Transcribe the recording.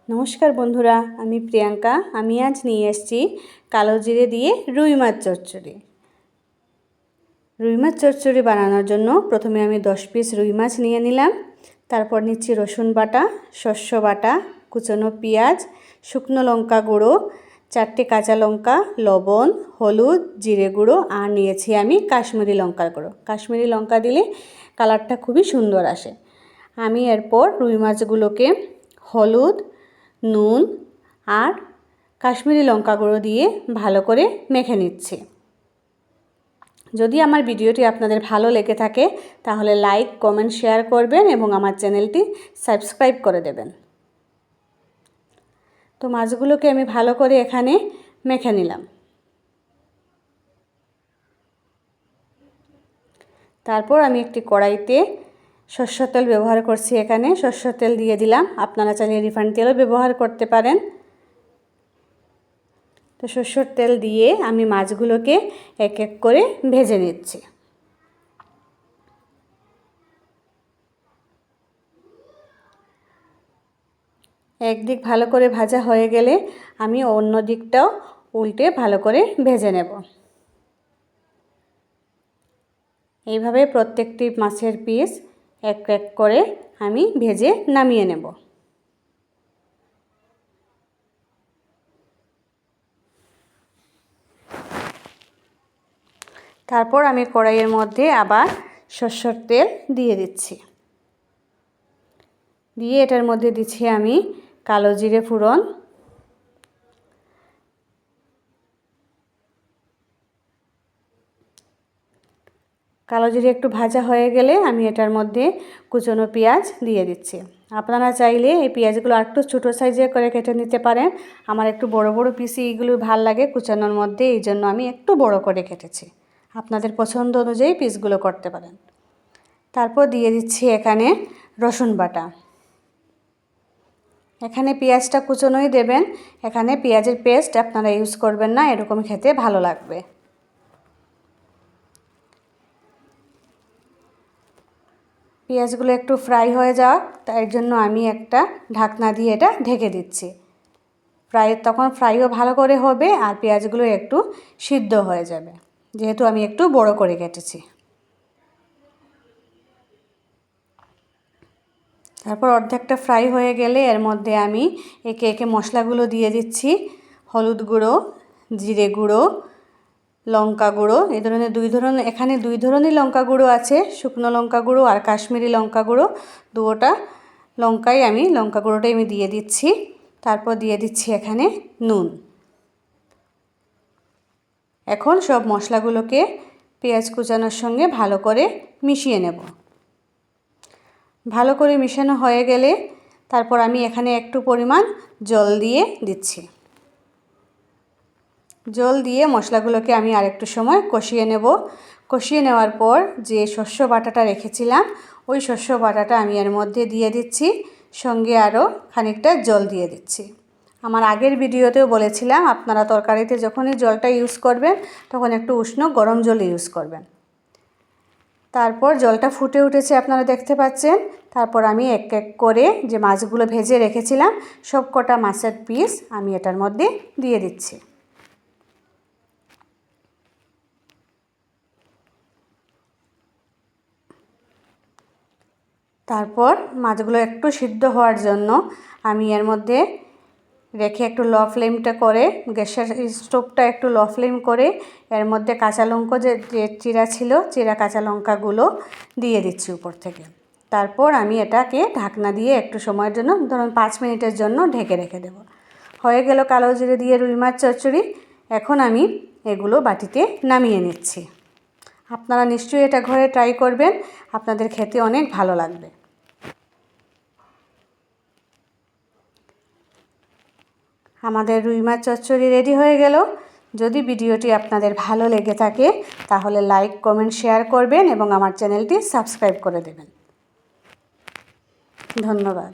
নমস্কার বন্ধুরা, আমি প্রিয়াঙ্কা। আমি আজ নিয়ে এসেছি কালো জিরে দিয়ে রুই মাছ চচ্চড়ি। রুই মাছ চচ্চড়ি বানানোর জন্য প্রথমে আমি 10 পিস রুই মাছ নিয়ে নিলাম। তারপর নিচ্ছি রসুন বাটা, শস্য বাটা, কুচনো পেঁয়াজ, শুকনো লঙ্কা গুঁড়ো, 4টে কাঁচা লঙ্কা, লবণ, হলুদ, জিরে গুঁড়ো আর নিয়েছি আমি কাশ্মীরি লঙ্কার গুঁড়ো। কাশ্মীরি লঙ্কা দিলে কালারটা খুবই সুন্দর আসে। আমি এরপর রুই মাছগুলোকে হলুদ, নুন আর কাশ্মীরি লঙ্কা গুঁড়ো দিয়ে ভালো করে মেখে নিচ্ছি। যদি আমার ভিডিওটি আপনাদের ভালো লেগে থাকে তাহলে লাইক, কমেন্ট, শেয়ার করবেন এবং আমার চ্যানেলটি সাবস্ক্রাইব করে দেবেন। তো মাছগুলোকে আমি ভালো করে এখানে মেখে নিলাম। তারপর আমি একটি কড়াইতে সরষের তেল ব্যবহার করছি। এখানে সরষের তেল দিয়ে দিলাম, আপনারা চাইলে রিফাইন্ড তেলও ব্যবহার করতে পারেন। তো সরষের তেল দিয়ে আমি মাছগুলোকে এক এক করে ভেজে নিচ্ছি। একদিক ভালো করে ভাজা হয়ে গেলে আমি অন্য দিকটাও উল্টে ভালো করে ভেজে নেব। এইভাবে প্রত্যেকটি মাছের পিস এক এক করে আমি ভেজে নামিয়ে নেব। তারপর আমি কড়াইয়ের মধ্যে আবার সরষের তেল দিয়ে দিচ্ছি। দিয়ে এটার মধ্যে দিচ্ছি আমি কালো জিরে ফোড়ন, কালো জিরে একটু ভাজা হয়ে গেলে আমি এটার মধ্যে কুচনো পেঁয়াজ দিয়ে দিচ্ছি। আপনারা চাইলে এই পেঁয়াজগুলো আরেকটু ছোটো সাইজে করে কেটে নিতে পারেন। আমার একটু বড় বড় পিসি এইগুলো ভাল লাগে কুচানোর মধ্যে, এই জন্য আমি একটু বড় করে কেটেছি। আপনাদের পছন্দ অনুযায়ী পিসগুলো করতে পারেন। তারপর দিয়ে দিচ্ছি এখানে রসুন বাটা। এখানে পেঁয়াজটা কুচনোই দেবেন, এখানে পেঁয়াজের পেস্ট আপনারা ইউজ করবেন না, এরকম খেতে ভালো লাগবে। পেঁয়াজগুলো একটু ফ্রাই হয়ে যাওয়া, তাই জন্য আমি একটা ঢাকনা দিয়ে এটা ঢেকে দিচ্ছি। তখন ফ্রাইও ভালো করে হবে আর পেঁয়াজগুলো একটু সিদ্ধ হয়ে যাবে, যেহেতু আমি একটু বড় করে কেটেছি। তারপর অর্ধেকটা ফ্রাই হয়ে গেলে এর মধ্যে আমি একে একে মশলাগুলো দিয়ে দিচ্ছি। হলুদ গুঁড়ো, জিরে গুঁড়ো, লঙ্কা গুঁড়ো, এখানে দুই ধরনের লঙ্কা গুঁড়ো আছে, শুকনো লঙ্কা গুঁড়ো আর কাশ্মীরি লঙ্কা গুঁড়ো। দুটোটা লঙ্কা গুঁড়োটাই আমি দিয়ে দিচ্ছি। তারপর দিয়ে দিচ্ছি এখানে নুন। এখন সব মশলাগুলোকে পেঁয়াজ কুচানোর সঙ্গে ভালো করে মিশিয়ে নেব। ভালো করে মিশানো হয়ে গেলে তারপর আমি এখানে একটু পরিমাণ জল দিয়ে দিচ্ছি। জল দিয়ে মশলাগুলোকে আমি আরেকটু সময় কষিয়ে নেব। কষিয়ে নেওয়ার পর যে শস্য বাটাটা রেখেছিলাম ওই শস্য বাটাটা আমি এর মধ্যে দিয়ে দিচ্ছি, সঙ্গে আরও খানিকটা জল দিয়ে দিচ্ছি। আমার আগের ভিডিওতেও বলেছিলাম আপনারা তরকারিতে যখনই জলটা ইউজ করবেন তখন একটু উষ্ণ গরম জল ইউজ করবেন। তারপর জলটা ফুটে উঠেছে, আপনারা দেখতে পাচ্ছেন। তারপর আমি এক এক করে যে মাছগুলো ভেজে রেখেছিলাম সব কটা মাছের পিস আমি এটার মধ্যে দিয়ে দিচ্ছি। তারপর মাছগুলো একটু সিদ্ধ হওয়ার জন্য আমি এর মধ্যে রেখে একটু লো ফ্লেমটা করে গ্যাসের স্টোভটা একটু লো ফ্লেম করে এর মধ্যে কাঁচা লঙ্কা যে চিরা ছিল, চিরা কাঁচা লঙ্কাগুলো দিয়ে দিচ্ছি উপর থেকে। তারপর আমি এটাকে ঢাকনা দিয়ে একটু সময়ের জন্য, ধরুন 5 মিনিটের জন্য ঢেকে রেখে দেব। হয়ে গেল কালো জিরে দিয়ে রুই মাছ চচ্চড়ি। এখন আমি এগুলো বাটিতে নামিয়ে নিচ্ছি। আপনারা নিশ্চয়ই এটা ঘরে ট্রাই করবেন, আপনাদের খেতে অনেক ভালো লাগবে। আমাদের রুই মাছ চচ্চড়ি রেডি হয়ে গেল। যদি ভিডিওটি আপনাদের ভালো লেগে থাকে তাহলে লাইক, কমেন্ট, শেয়ার করবেন এবং আমার চ্যানেলটি সাবস্ক্রাইব করে দেবেন। ধন্যবাদ।